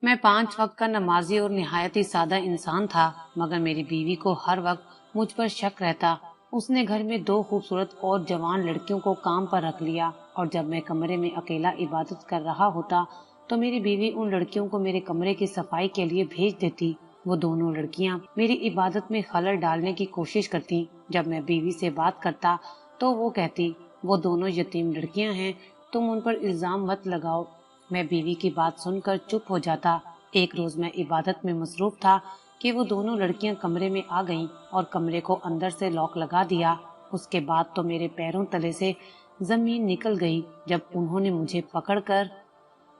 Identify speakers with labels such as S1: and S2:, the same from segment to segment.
S1: मैं 5 वक्त का नमाजी और निहायत ही सादा इंसान था, मगर मेरी बीवी को हर वक्त मुझ पर शक रहता। उसने घर में 2 खूबसूरत और जवान लड़कियों को काम पर रख लिया, और जब मैं कमरे में अकेला इबादत कर रहा होता तो मेरी बीवी उन लड़कियों को मेरे कमरे की सफाई के लिए भेज देती। वो दोनों लड़कियां मेरी इबादत में खलल डालने की कोशिश करती। जब मैं बीवी से बात करता तो वो कहती, वो दोनों यतीम लड़कियां हैं, तुम उन पर इल्जाम मत लगाओ। मैं बीवी की बात सुनकर चुप हो जाता। एक रोज मैं इबादत में मसरूफ था कि वो दोनों लड़कियां कमरे में आ गईं और कमरे को अंदर से लॉक लगा दिया। उसके बाद तो मेरे पैरों तले से जमीन निकल गई जब उन्होंने मुझे पकड़कर।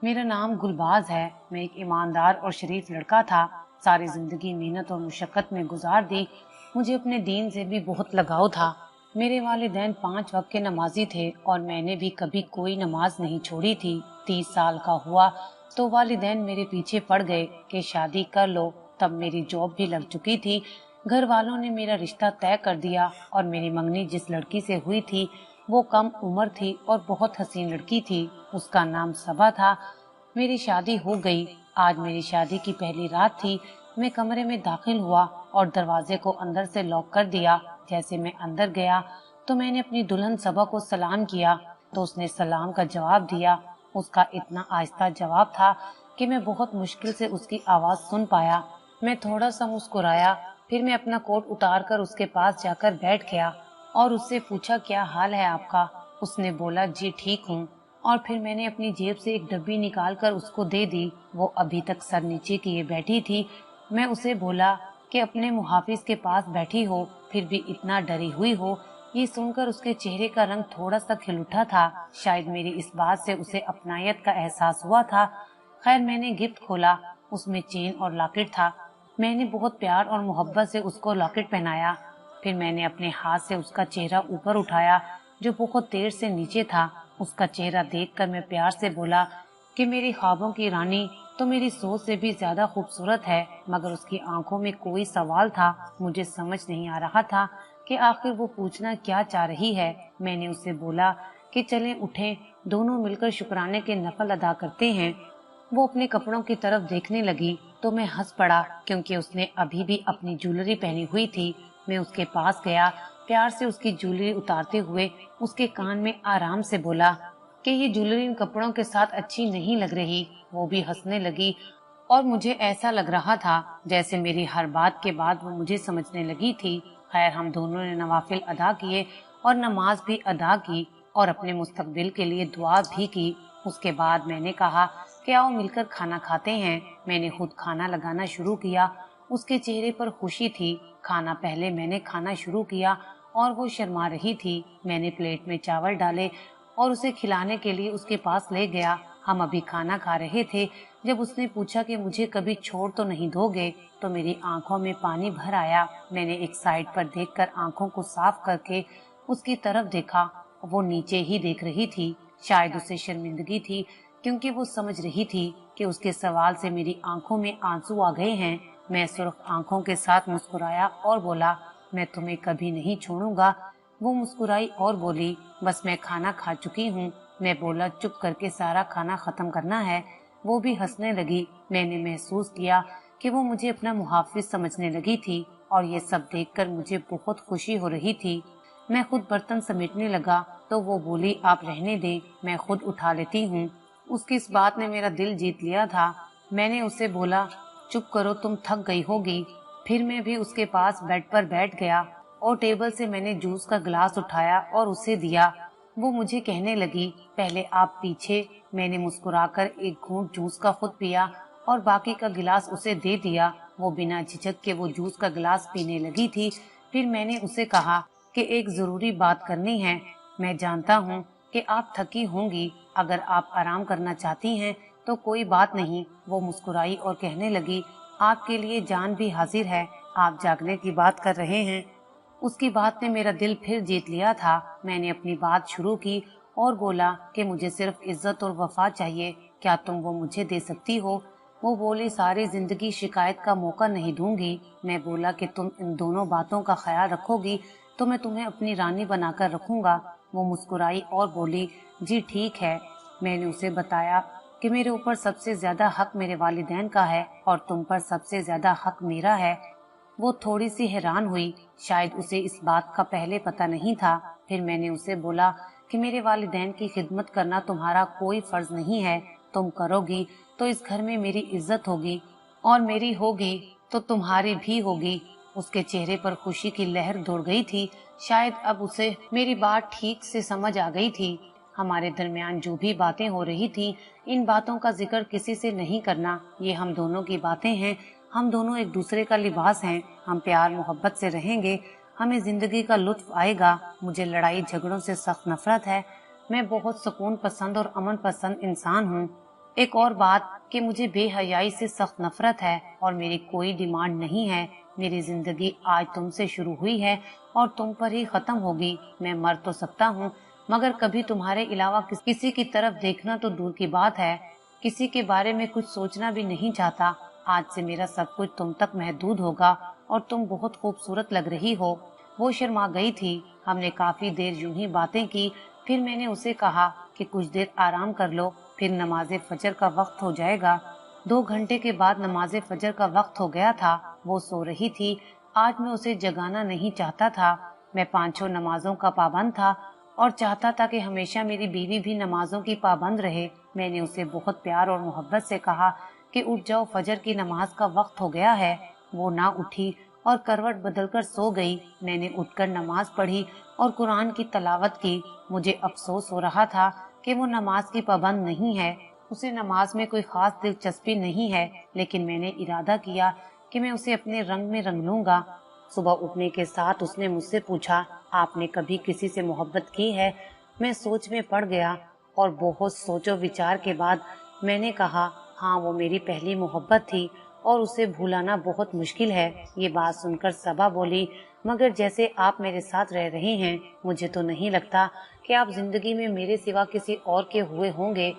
S1: मेरा नाम गुलबाज है। मैं एक ईमानदार और शरीफ लड़का था। सारी जिंदगी मेहनत और मुशक्कत में गुजार दी। मुझे अपने दीन से भी बहुत लगाव था। मेरे वालिदैन 5 वक्त के नमाजी थे और मैंने भी कभी कोई नमाज नहीं छोड़ी थी। 30 साल का हुआ तो वालिदैन मेरे पीछे पड़ गए कि शादी कर लो। तब मेरी जॉब भी लग चुकी थी। घर वालों ने मेरा रिश्ता तय कर दिया और मेरी मंगनी जिस लड़की से हुई थी वो कम उम्र थी और बहुत हसीन लड़की थी। उसका नाम सबा था। मेरी शादी हो गई। आज मेरी शादी की पहली रात थी। मैं कमरे में दाखिल हुआ और दरवाजे को अंदर से लॉक कर दिया। जैसे मैं अंदर गया तो मैंने अपनी दुल्हन सबा को सलाम किया तो उसने सलाम का जवाब दिया। उसका इतना आहिस्ता जवाब था कि मैं बहुत मुश्किल से उसकी आवाज सुन पाया। मैं थोड़ा सा मुस्कुराया, फिर मैं अपना कोट उतार कर उसके पास जाकर बैठ गया और उससे पूछा, क्या हाल है आपका? उसने बोला, जी ठीक हूँ। और फिर मैंने अपनी जेब से एक डब्बी निकाल कर उसको दे दी। वो अभी तक सर नीचे किए बैठी थी। मैं उसे बोला कि अपने मुहाफिज के पास बैठी हो, फिर भी इतना डरी हुई हो। ये सुनकर उसके चेहरे का रंग थोड़ा सा खिल उठा था। शायद मेरी इस बात से उसे अपनायत का एहसास हुआ था। खैर, मैंने गिफ्ट खोला। उसमें चेन और लॉकेट था। मैंने बहुत प्यार और मोहब्बत से उसको लॉकेट पहनाया। फिर मैंने अपने हाथ से उसका चेहरा ऊपर उठाया जो बहुत देर से नीचे था। उसका चेहरा देखकर मैं प्यार से बोला कि मेरी ख्वाबों की रानी तो मेरी सोच से भी ज्यादा खूबसूरत है। मगर उसकी आंखों में कोई सवाल था। मुझे समझ नहीं आ रहा था कि आखिर वो पूछना क्या चाह रही है। मैंने उससे बोला कि चलें उठें, दोनों मिलकर शुक्राने के नफल अदा करते हैं। वो अपने कपड़ों की तरफ देखने लगी तो मैं हंस पड़ा, क्योंकि उसने अभी भी अपनी ज्वेलरी पहनी हुई थी। मैं उसके पास गया, प्यार से उसकी ज्वेलरी उतारते हुए उसके कान में आराम से बोला कि ये ज्वेलरी इन कपड़ों के साथ अच्छी नहीं लग रही। वो भी हंसने लगी और मुझे ऐसा लग रहा था जैसे मेरी हर बात के बाद वो मुझे समझने लगी थी। खैर, हम दोनों ने नवाफिल अदा किए और नमाज भी अदा की और अपने मुस्तकबिल के लिए दुआ भी की। उसके बाद मैंने कहा कि आओ मिलकर खाना खाते हैं। मैंने खुद खाना लगाना शुरू किया। उसके चेहरे पर खुशी थी। खाना पहले मैंने खाना शुरू किया और वो शर्मा रही थी। मैंने प्लेट में चावल डाले और उसे खिलाने के लिए उसके पास ले गया। हम अभी खाना खा रहे थे जब उसने पूछा कि मुझे कभी छोड़ तो नहीं दोगे। तो मेरी आंखों में पानी भर आया। मैंने एक साइड पर देखकर आंखों को साफ करके उसकी तरफ देखा। वो नीचे ही देख रही थी। शायद उसे शर्मिंदगी थी, क्योंकि वो समझ रही थी कि उसके सवाल से मेरी आंखों में आंसू आ गए हैं। मैं सुर्ख आंखों के साथ मुस्कुराया और बोला, मैं तुम्हें कभी नहीं छोड़ूंगा। वो मुस्कुराई और बोली, बस मैं खाना खा चुकी हूँ। मैं बोला, चुप करके सारा खाना खत्म करना है। वो भी हंसने लगी। मैंने महसूस किया कि वो मुझे अपना मुहाफिज समझने लगी थी और ये सब देखकर मुझे बहुत खुशी हो रही थी। मैं खुद बर्तन समेटने लगा तो वो बोली, आप रहने दें, मैं खुद उठा लेती हूँ। उसकी इस बात ने मेरा दिल जीत लिया था। मैंने उसे बोला, चुप करो, तुम थक गई होगी। फिर मैं भी उसके पास बेड पर बैठ गया और टेबल से मैंने जूस का गिलास उठाया और उसे दिया। वो मुझे कहने लगी, पहले आप पीछे। मैंने मुस्कुराकर एक घूंट जूस का खुद पिया और बाकी का गिलास उसे दे दिया। वो बिना झिझक के वो जूस का गिलास पीने लगी थी। फिर मैंने उसे कहा कि एक जरूरी बात करनी है। मैं जानता हूँ कि आप थकी होंगी। अगर आप आराम करना चाहती हैं तो कोई बात नहीं। वो मुस्कुराई और कहने लगी, आपके लिए जान भी हाजिर है। आप जागने की बात कर रहे हैं। उसकी बात ने मेरा दिल फिर जीत लिया था। मैंने अपनी बात शुरू की और बोला कि मुझे सिर्फ इज्जत और वफा चाहिए। क्या तुम वो मुझे दे सकती हो? वो बोली, सारी जिंदगी शिकायत का मौका नहीं दूंगी। मैं बोला कि तुम इन दोनों बातों का ख्याल रखोगी तो मैं तुम्हें अपनी रानी बनाकर रखूंगा। वो मुस्कुराई और बोली, जी ठीक है। मैंने उसे बताया कि मेरे ऊपर सबसे ज्यादा हक मेरे वालिदैन का है और तुम पर सबसे ज्यादा हक मेरा है। वो थोड़ी सी हैरान हुई, शायद उसे इस बात का पहले पता नहीं था। फिर मैंने उसे बोला कि मेरे वालिदैन की खिदमत करना तुम्हारा कोई फर्ज नहीं है। तुम करोगी तो इस घर में मेरी इज्जत होगी और मेरी होगी तो तुम्हारी भी होगी। उसके चेहरे पर खुशी की लहर दौड़ गई थी। शायद अब उसे मेरी बात ठीक से समझ आ गई थी। हमारे दरमियान जो भी बातें हो रही थी, इन बातों का जिक्र किसी से नहीं करना। ये हम दोनों की बातें हैं। हम दोनों एक दूसरे का लिबास हैं। हम प्यार मोहब्बत से रहेंगे। हमें जिंदगी का लुत्फ आएगा। मुझे लड़ाई झगड़ों से सख्त नफरत है। मैं बहुत सुकून पसंद और अमन पसंद इंसान हूँ। एक और बात कि मुझे बेहयाई से सख्त नफरत है और मेरी कोई डिमांड नहीं है। मेरी जिंदगी आज तुमसे शुरू हुई है और तुम पर ही खत्म होगी। मैं मर तो सकता हूँ, मगर कभी तुम्हारे अलावा किसी की तरफ देखना तो दूर की बात है। किसी के बारे में कुछ सोचना भी नहीं चाहता। आज से मेरा सब कुछ तुम तक महदूद होगा और तुम बहुत खूबसूरत लग रही हो। वो शर्मा गई थी। हमने काफी देर यूं ही बातें की। फिर मैंने उसे कहा कि कुछ देर आराम कर लो, फिर नमाज फजर का वक्त हो जाएगा। 2 घंटे के बाद नमाज फजर का वक्त हो गया था। वो सो रही थी। आज मैं उसे जगाना नहीं चाहता था। मैं 5 नमाजों का पाबंद था और चाहता था कि हमेशा मेरी बीवी भी नमाजों की पाबंद रहे। मैंने उसे बहुत प्यार और मोहब्बत से कहा कि उठ जाओ, फजर की नमाज का वक्त हो गया है। वो ना उठी और करवट बदलकर सो गई। मैंने उठकर नमाज पढ़ी और कुरान की तलावत की। मुझे अफसोस हो रहा था कि वो नमाज की पाबंद नहीं है। उसे नमाज में कोई खास दिलचस्पी नहीं है, लेकिन मैंने इरादा किया कि मैं उसे अपने रंग में रंग लूंगा। सुबह उठने के साथ उसने मुझसे पूछा, आपने कभी किसी से मोहब्बत की है? मैं सोच में पड़ गया और बहुत सोचो विचार के बाद मैंने कहा, हाँ, वो मेरी पहली मोहब्बत थी और उसे भुलाना बहुत मुश्किल है। ये बात सुनकर सबा बोली, मगर जैसे आप मेरे साथ रह रहे हैं, मुझे तो नहीं लगता कि आप जिंदगी में मेरे सिवा किसी और के हुए होंगे।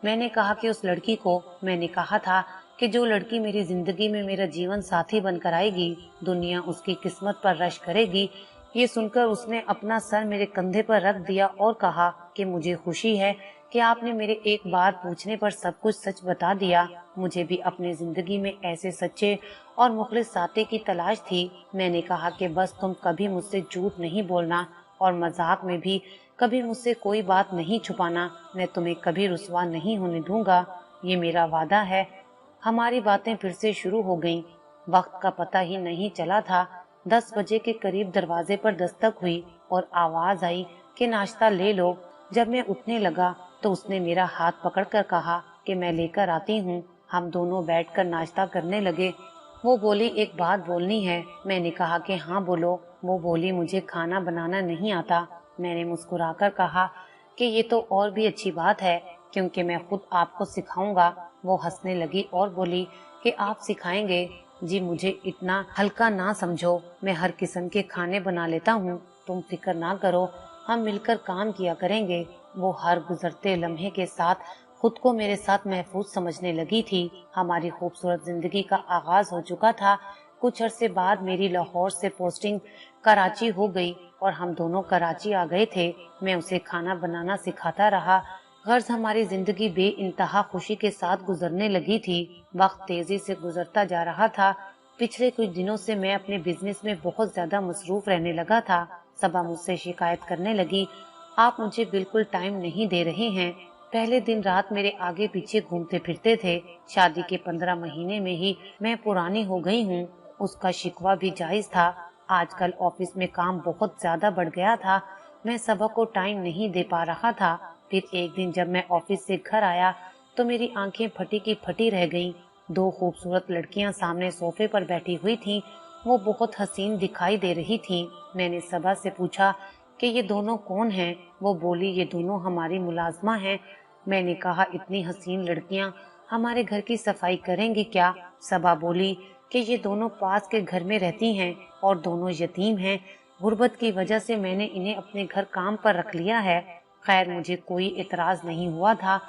S1: मैंने कहा कि उस लड़की को मैंने कहा था कि जो लड़की मेरी जिंदगी में मेरा जीवन साथी बनकर आएगी, दुनिया उसकी किस्मत पर रश करेगी। ये सुनकर उसने अपना सर मेरे कंधे पर रख दिया और कहा कि मुझे खुशी है कि आपने मेरे एक बार पूछने पर सब कुछ सच बता दिया। मुझे भी अपनी जिंदगी में ऐसे सच्चे और मुखलिस साथी की तलाश थी। मैंने कहा कि बस तुम कभी मुझसे झूठ नहीं बोलना और मजाक में भी कभी मुझसे कोई बात नहीं छुपाना। मैं तुम्हें कभी रुसवा नहीं होने दूंगा, ये मेरा वादा है। हमारी बातें फिर से शुरू हो गईं। वक्त का पता ही नहीं चला था। 10 बजे के करीब दरवाजे पर दस्तक हुई और आवाज आई कि नाश्ता ले लो। जब मैं उठने लगा तो उसने मेरा हाथ पकड़कर कहा कि मैं लेकर आती हूँ। हम दोनों बैठकर नाश्ता करने लगे। वो बोली, एक बात बोलनी है। मैंने कहा कि हाँ बोलो। वो बोली, मुझे खाना बनाना नहीं आता। मैंने मुस्कुराकर कहा कि ये तो और भी अच्छी बात है, क्योंकि मैं खुद आपको सिखाऊंगा। वो हंसने लगी और बोली कि आप सिखाएंगे? जी, मुझे इतना हल्का ना समझो। मैं हर किस्म के खाने बना लेता हूँ। तुम फिक्र ना करो, हम मिलकर काम किया करेंगे। वो हर गुजरते लम्हे के साथ खुद को मेरे साथ महफूज समझने लगी थी। हमारी खूबसूरत जिंदगी का आगाज हो चुका था। कुछ अरसे बाद मेरी लाहौर से पोस्टिंग कराची हो गई और हम दोनों कराची आ गए थे। मैं उसे खाना बनाना सिखाता रहा। गर्ज हमारी जिंदगी बेइंतहा खुशी के साथ गुजरने लगी थी। वक्त तेजी से गुजरता जा रहा था। पिछले कुछ दिनों से मैं अपने बिजनेस में बहुत ज्यादा मसरूफ रहने लगा था। सबा मुझसे शिकायत करने लगी, आप मुझे बिल्कुल टाइम नहीं दे रहे हैं। पहले दिन रात मेरे आगे पीछे घूमते फिरते थे। शादी के 15 महीने में ही मैं पुरानी हो गई हूँ। उसका शिकवा भी जायज था। आजकल ऑफिस में काम बहुत ज्यादा बढ़ गया था। मैं सबा को टाइम नहीं दे पा रहा था। फिर एक दिन जब मैं ऑफिस से घर आया तो मेरी आंखें फटी की फटी रह गईं। 2 खूबसूरत लड़कियां सामने सोफे पर बैठी हुई थीं। वो बहुत हसीन दिखाई दे रही थीं। मैंने सबा से पूछा कि ये दोनों कौन हैं? वो बोली, ये दोनों हमारी मुलाजमा हैं। मैंने कहा, इतनी हसीन लड़कियां हमारे घर की सफाई करेंगी क्या? सबा बोली कि ये दोनों पास के घर में रहती हैं और दोनों यतीम हैं। गुर्बत की वजह से मैंने इन्हें अपने घर काम पर रख लिया है। खैर, मुझे कोई एतराज नहीं हुआ था।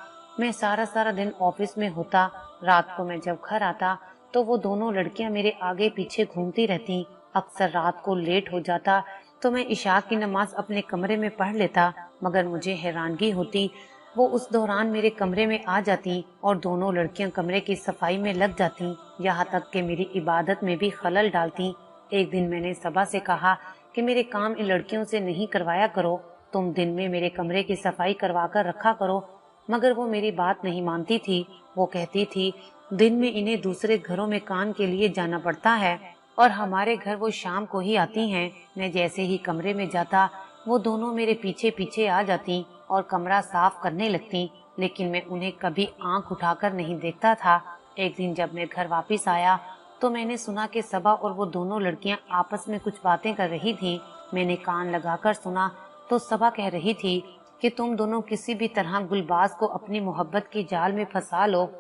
S1: मैं सारा सारा दिन ऑफिस में होता। रात को मैं जब घर आता तो वो दोनों लड़कियां मेरे आगे पीछे घूमती रहती। अक्सर रात को लेट हो जाता तो मैं इशा की नमाज अपने कमरे में पढ़ लेता, मगर मुझे हैरानगी होती वो उस दौरान मेरे कमरे में आ जाती और दोनों लड़कियां कमरे की सफाई में लग जाती, यहाँ तक कि मेरी इबादत में भी खलल डालती। एक दिन मैंने सबा से कहा कि मेरे काम इन लड़कियों से नहीं करवाया करो, तुम दिन में मेरे कमरे की सफाई करवा कर रखा करो। मगर वो मेरी बात नहीं मानती थी। वो कहती थी दिन में इन्हें दूसरे घरों में काम के लिए जाना पड़ता है और हमारे घर वो शाम को ही आती हैं। मैं जैसे ही कमरे में जाता वो दोनों मेरे पीछे पीछे आ जाती और कमरा साफ करने लगती, लेकिन मैं उन्हें कभी आंख उठाकर नहीं देखता था। एक दिन जब मैं घर वापस आया तो मैंने सुना कि सबा और वो दोनों लड़कियां आपस में कुछ बातें कर रही थीं। मैंने कान लगाकर सुना तो सबा कह रही थी कि तुम दोनों किसी भी तरह गुलबाज को अपनी मोहब्बत की जाल में फंसा लो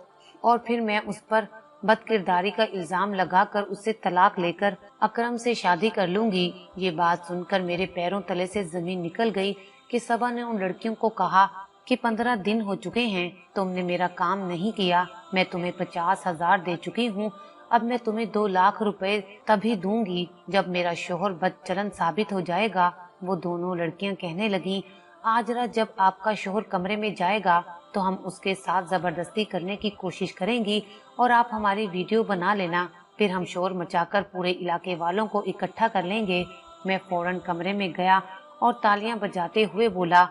S1: और फिर मैं उस पर बदकिरदारी का इल्जाम लगाकर उससे तलाक लेकर अकरम से शादी कर लूंगी। ये बात सुनकर मेरे पैरों तले से जमीन निकल गई कि सबा ने उन लड़कियों को कहा कि 15 दिन हो चुके हैं, तुमने मेरा काम नहीं किया, मैं तुम्हें 50,000 दे चुकी हूँ, अब मैं तुम्हें 2 लाख रुपए तभी दूंगी जब मेरा शोहर बदचलन साबित हो जाएगा। वो दोनों लड़कियां कहने लगी, आज रात जब आपका शोहर कमरे में जाएगा तो हम उसके साथ जबरदस्ती करने की कोशिश करेंगी और आप हमारी वीडियो बना लेना, फिर हम शोर मचाकर पूरे इलाके वालों को इकट्ठा कर लेंगे। मैं फौरन कमरे में गया और तालियां बजाते हुए बोला,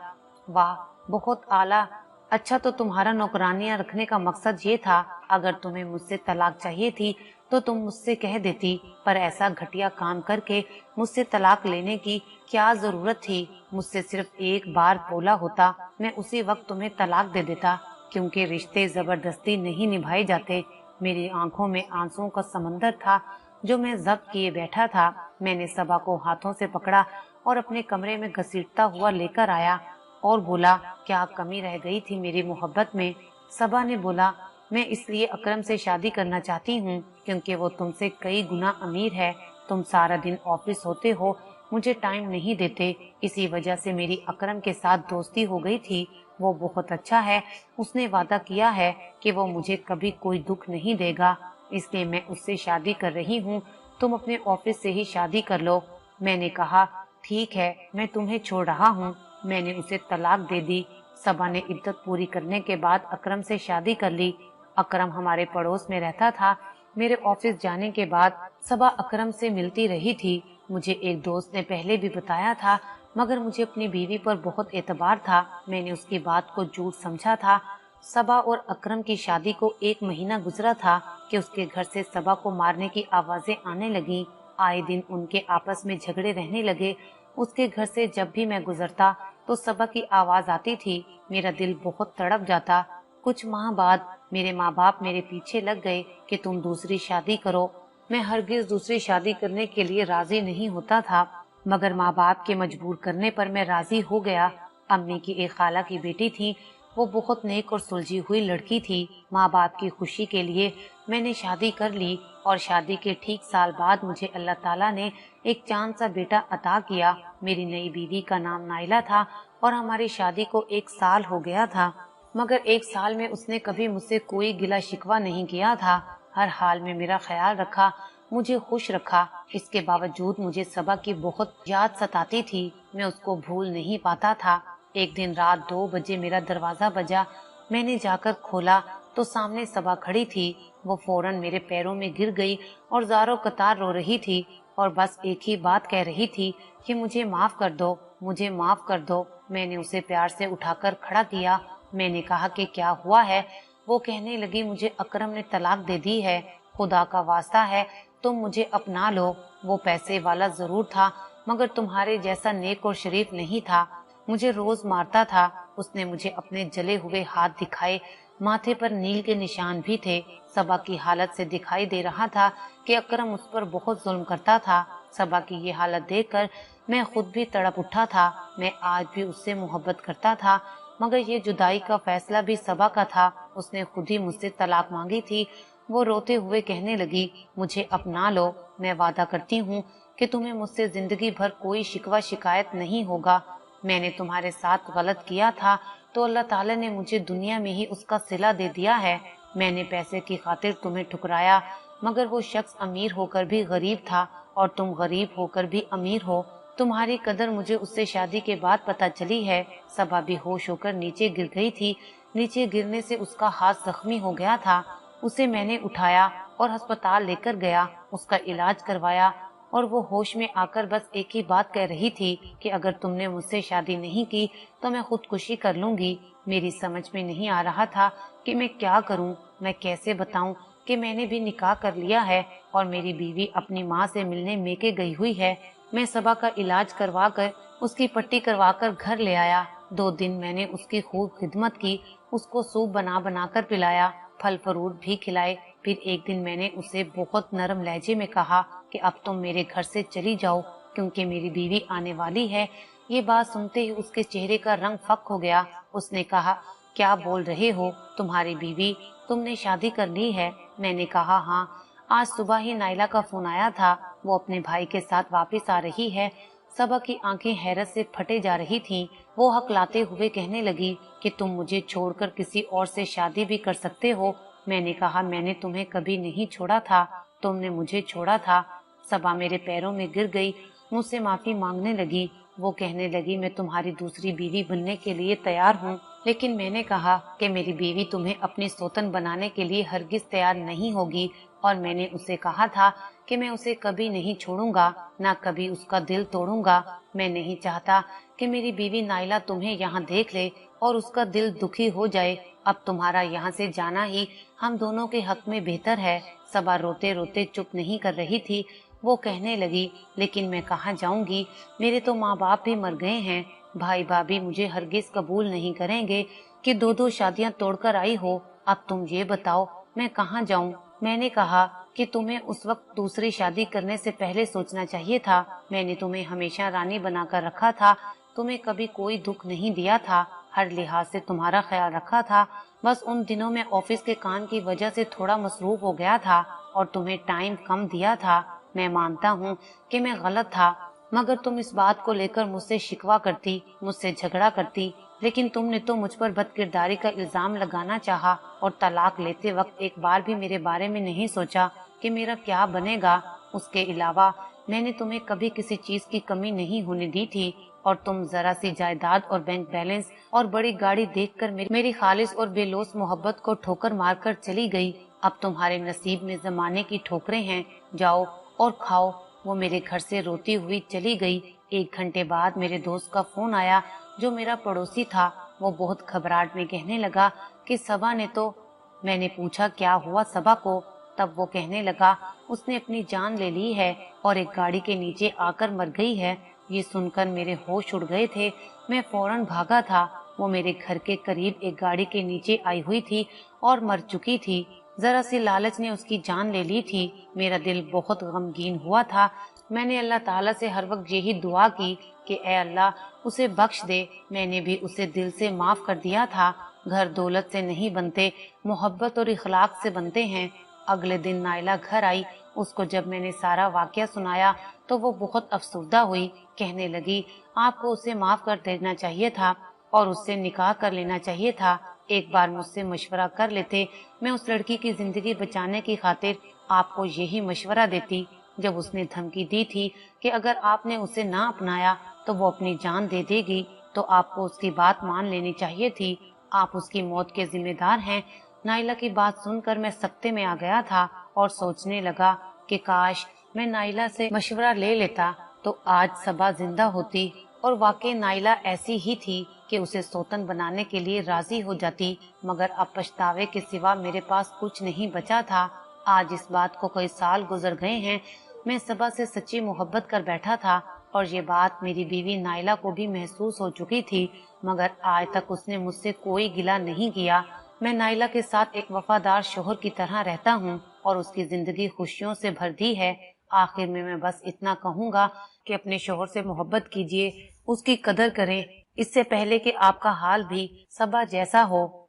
S1: वाह बहुत आला, अच्छा तो तुम्हारा नौकरानियां रखने का मकसद ये था। अगर तुम्हें मुझसे तलाक चाहिए थी तो तुम मुझसे कह देती, पर ऐसा घटिया काम करके मुझसे तलाक लेने की क्या जरूरत थी। मुझसे सिर्फ एक बार बोला होता, मैं उसी वक्त तुम्हें तलाक दे देता, क्योंकि रिश्ते जबरदस्ती नहीं निभाए जाते। मेरी आंखों में आंसुओं का समंदर था जो मैं जब्त किए बैठा था। मैंने सबा को हाथों से पकड़ा और अपने कमरे में घसीटता हुआ लेकर आया और बोला, क्या कमी रह गई थी मेरी मोहब्बत में। सबा ने बोला, मैं इसलिए अकरम से शादी करना चाहती हूँ क्योंकि वो तुमसे कई गुना अमीर है। तुम सारा दिन ऑफिस होते हो, मुझे टाइम नहीं देते, इसी वजह से मेरी अकरम के साथ दोस्ती हो गई थी। वो बहुत अच्छा है, उसने वादा किया है कि वो मुझे कभी कोई दुख नहीं देगा, इसलिए मैं उससे शादी कर रही हूँ, तुम अपने ऑफिस से ही शादी कर लो। मैंने कहा, ठीक है, मैं तुम्हें छोड़ रहा हूँ। मैंने उसे तलाक दे दी। सबा ने इद्दत पूरी करने के बाद अकरम से शादी कर ली। अकरम हमारे पड़ोस में रहता था। मेरे ऑफिस जाने के बाद सबा अकरम से मिलती रही थी। मुझे एक दोस्त ने पहले भी बताया था, मगर मुझे अपनी बीवी पर बहुत एतबार था। मैंने उसकी बात को झूठ समझा था। सबा और अकरम की शादी को 1 महीना गुजरा था कि उसके घर से सबा को मारने की आवाजें आने लगी। आए दिन उनके आपस में झगड़े रहने लगे। उसके घर से जब भी मैं गुजरता तो सबा की आवाज आती थी। मेरा दिल बहुत तड़प जाता। कुछ माह बाद मेरे माँ बाप मेरे पीछे लग गए कि तुम दूसरी शादी करो। मैं हरगिज दूसरी शादी करने के लिए राजी नहीं होता था, मगर माँ बाप के मजबूर करने पर मैं राजी हो गया। अम्मी की एक खाला की बेटी थी, वो बहुत नेक और सुलझी हुई लड़की थी। माँ बाप की खुशी के लिए मैंने शादी कर ली और शादी के ठीक साल बाद मुझे अल्लाह ताला ने एक चांद सा बेटा अता किया। मेरी नई बीवी का नाम नाइला था और हमारी शादी को 1 साल हो गया था, मगर 1 साल में उसने कभी मुझसे कोई गिला शिकवा नहीं किया था। हर हाल में मेरा ख्याल रखा, मुझे खुश रखा। इसके बावजूद मुझे सबा की बहुत याद सताती थी। मैं उसको भूल नहीं पाता था। एक दिन रात 2 बजे मेरा दरवाजा बजा। मैंने जाकर खोला तो सामने सबा खड़ी थी। वो फौरन मेरे पैरों में गिर गई और ज़ारो कतार रो रही थी और बस एक ही बात कह रही थी कि मुझे माफ कर दो, मुझे माफ कर दो। मैंने उसे प्यार से उठाकर खड़ा किया। मैंने कहा कि क्या हुआ है। वो कहने लगी, मुझे अकरम ने तलाक दे दी है, खुदा का वास्ता है तुम मुझे अपना लो। वो पैसे वाला जरूर था, मगर तुम्हारे जैसा नेक और शरीफ नहीं था। मुझे रोज मारता था। उसने मुझे अपने जले हुए हाथ दिखाए, माथे पर नील के निशान भी थे। सबा की हालत से दिखाई दे रहा था कि अकरम उस पर बहुत जुल्म करता था। सबा की ये हालत देखकर मैं खुद भी तड़प उठा था। मैं आज भी उससे मोहब्बत करता था, मगर ये जुदाई का फैसला भी सबा का था। उसने खुद ही मुझसे तलाक मांगी थी। वो रोते हुए कहने लगी, मुझे अपना लो, मैं वादा करती हूँ कि तुम्हें मुझसे जिंदगी भर कोई शिकवा शिकायत नहीं होगा। मैंने तुम्हारे साथ गलत किया था तो अल्लाह ताला ने मुझे दुनिया में ही उसका सिला दे दिया है। मैंने पैसे की खातिर तुम्हें ठुकराया, मगर वो शख्स अमीर होकर भी गरीब था और तुम गरीब होकर भी अमीर हो। तुम्हारी कदर मुझे उससे शादी के बाद पता चली है। सबा भी होश होकर नीचे गिर गई थी। नीचे गिरने से उसका हाथ जख्मी हो गया था। उसे मैंने उठाया और अस्पताल लेकर गया, उसका इलाज करवाया और वो होश में आकर बस एक ही बात कह रही थी कि अगर तुमने मुझसे शादी नहीं की तो मैं खुदकुशी कर लूंगी। मेरी समझ में नहीं आ रहा था कि मैं क्या करूं। मैं कैसे बताऊं कि मैंने भी निकाह कर लिया है और मेरी बीवी अपनी माँ से मिलने मेके गई हुई है। मैं सबा का इलाज करवा कर उसकी पट्टी करवा कर घर ले आया। 2 दिन मैंने उसकी खूब खिदमत की, उसको सूप बना बना कर पिलाया, फल फ्रूट भी खिलाए। फिर एक दिन मैंने उसे बहुत नरम लहजे में कहा कि अब तुम मेरे घर से चली जाओ क्योंकि मेरी बीवी आने वाली है। ये बात सुनते ही उसके चेहरे का रंग फक हो गया। उसने कहा, क्या बोल रहे हो, तुम्हारी बीवी, तुमने शादी कर ली है? मैंने कहा, हाँ, आज सुबह ही नाइला का फोन आया था, वो अपने भाई के साथ वापस आ रही है। सबा की आंखें हैरत से फटे जा रही थीं। वो हकलाते हुए कहने लगी कि तुम मुझे छोड़कर किसी और से शादी भी कर सकते हो। मैंने कहा, मैंने तुम्हें कभी नहीं छोड़ा था, तुमने मुझे छोड़ा था। सबा मेरे पैरों में गिर गई, मुझसे माफी मांगने लगी। वो कहने लगी, मैं तुम्हारी दूसरी बीवी बनने के लिए तैयार हूँ, लेकिन मैंने कहा कि मेरी बीवी तुम्हें अपनी सौतन बनाने के लिए हरगिज तैयार नहीं होगी। और मैंने उसे कहा था कि मैं उसे कभी नहीं छोड़ूंगा, ना कभी उसका दिल तोड़ूंगा। मैं नहीं चाहता कि मेरी बीवी नाइला तुम्हें यहाँ देख ले और उसका दिल दुखी हो जाए। अब तुम्हारा यहाँ से जाना ही हम दोनों के हक में बेहतर है। सबा रोते रोते चुप नहीं कर रही थी। वो कहने लगी, लेकिन मैं कहाँ जाऊंगी, मेरे तो माँ बाप भी मर गए हैं, भाई भाभी मुझे हरगिज कबूल नहीं करेंगे कि 2-2 शादियां तोड़कर आई हो। अब तुम ये बताओ मैं कहाँ जाऊं? मैंने कहा कि तुम्हें उस वक्त दूसरी शादी करने से पहले सोचना चाहिए था। मैंने तुम्हें हमेशा रानी बनाकर रखा था, तुम्हें कभी कोई दुख नहीं दिया था, हर लिहाज से तुम्हारा ख्याल रखा था। बस उन दिनों में ऑफिस के काम की वजह से थोड़ा मसरूफ हो गया था और तुम्हें टाइम कम दिया था। मैं मानता हूँ कि मैं गलत था, मगर तुम इस बात को लेकर मुझसे शिकवा करती, मुझसे झगड़ा करती, लेकिन तुमने तो मुझ पर बदकिरदारी का इल्जाम लगाना चाहा और तलाक लेते वक्त एक बार भी मेरे बारे में नहीं सोचा कि मेरा क्या बनेगा। उसके अलावा मैंने तुम्हें कभी किसी चीज की कमी नहीं होने दी थी और तुम जरा सी जायदाद और बैंक बैलेंस और बड़ी गाड़ी देखकर मेरी खालिस और बेलौस मोहब्बत को ठोकर मारकर चली गई। अब तुम्हारे नसीब में जमाने की ठोकरें हैं, जाओ और खाओ। वो मेरे घर से रोती हुई चली गई। 1 घंटे बाद मेरे दोस्त का फोन आया, जो मेरा पड़ोसी था। वो बहुत घबराहट में कहने लगा कि सबा ने तो। मैंने पूछा, क्या हुआ सबा को? तब वो कहने लगा, उसने अपनी जान ले ली है और एक गाड़ी के नीचे आकर मर गई है। ये सुनकर मेरे होश उड़ गए थे। मैं फौरन भागा था। वो मेरे घर के करीब एक गाड़ी के नीचे आई हुई थी और मर चुकी थी। जरा सी लालच ने उसकी जान ले ली थी। मेरा दिल बहुत गमगीन हुआ था। मैंने अल्लाह ताला से हर वक्त यही दुआ की कि ए अल्लाह उसे बख्श दे। मैंने भी उसे दिल से माफ कर दिया था। घर दौलत से नहीं बनते, मोहब्बत और इखलाक से बनते हैं। अगले दिन नाइला घर आई। उसको जब मैंने सारा वाकया सुनाया तो वो बहुत अफसुर्दा हुई। कहने लगी, आपको उसे माफ कर देना चाहिए था और उससे निकाह कर लेना चाहिए था। एक बार मुझसे मशवरा कर लेते, मैं उस लड़की की जिंदगी बचाने की खातिर आपको यही मशवरा देती। जब उसने धमकी दी थी कि अगर आपने उसे ना अपनाया तो वो अपनी जान दे देगी, तो आपको उसकी बात मान लेनी चाहिए थी। आप उसकी मौत के जिम्मेदार हैं। नाइला की बात सुनकर मैं सख्ते में आ गया था और सोचने लगा कि काश मैं नाइला से मशवरा ले लेता तो आज सबा जिंदा होती। और वाकई नाइला ऐसी ही थी कि उसे सौतन बनाने के लिए राजी हो जाती, मगर अब पछतावे के सिवा मेरे पास कुछ नहीं बचा था। आज इस बात को कई साल गुजर गए हैं। मैं सबा से सच्ची मोहब्बत कर बैठा था और ये बात मेरी बीवी नाइला को भी महसूस हो चुकी थी, मगर आज तक उसने मुझसे कोई गिला नहीं किया। मैं नाइला के साथ एक वफादार शोहर की तरह रहता हूँ और उसकी जिंदगी खुशियों से भर दी है। आखिर में मैं बस इतना कहूँगा कि अपने शोहर से मोहब्बत कीजिए, उसकी कदर करें, इससे पहले कि आपका हाल भी सबा जैसा हो।